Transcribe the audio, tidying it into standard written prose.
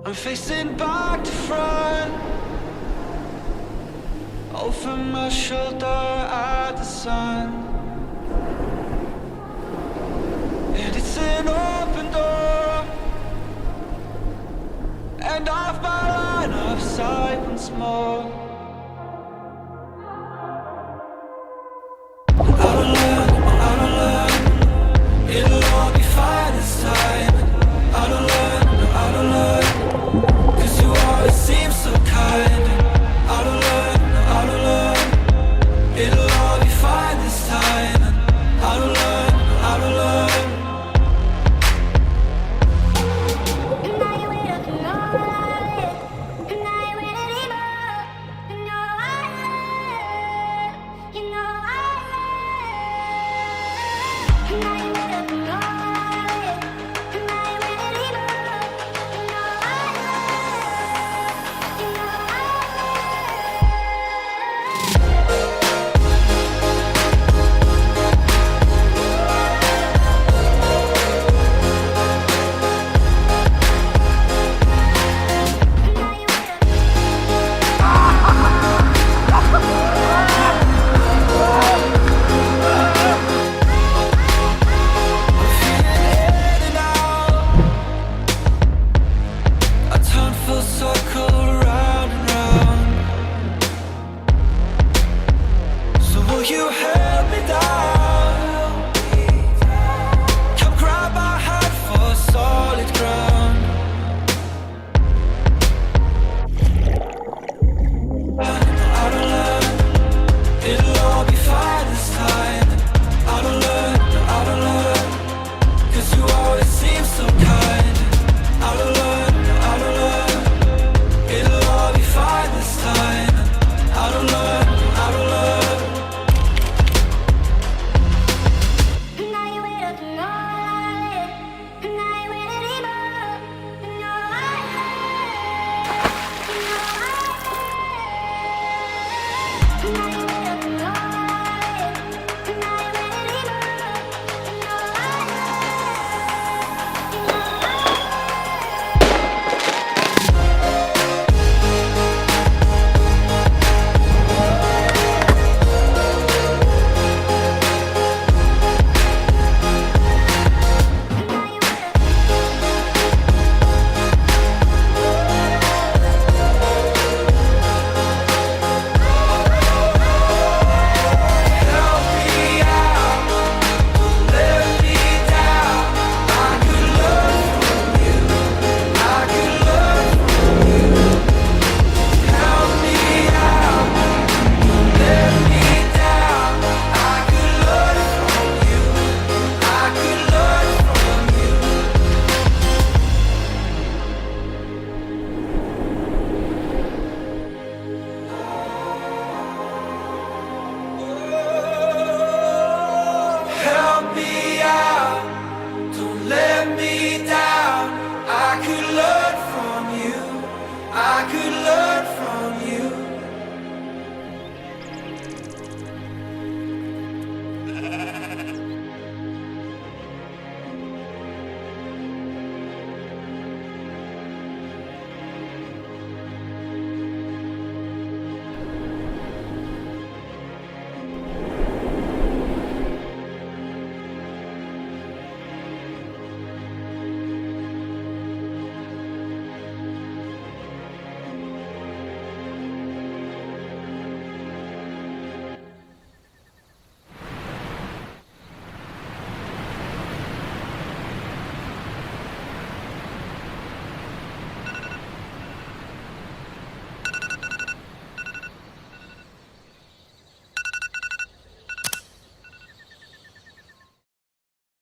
I'm facing back to front, over my shoulder at the sun, and it's an open door, and off my line of sight once more. Out of line, it'll all be fine this time. Out of line, 'cause you always seem so kind. Out of line, it'll all be fine this time. Out of line, out of line. And now you wait up and all I live. And now you wait anymore. You know I live. You know I live. And now you wait up and all I live. And now you wait anymore. You know I live. You know I I turn full circle round and round. So will you help me down?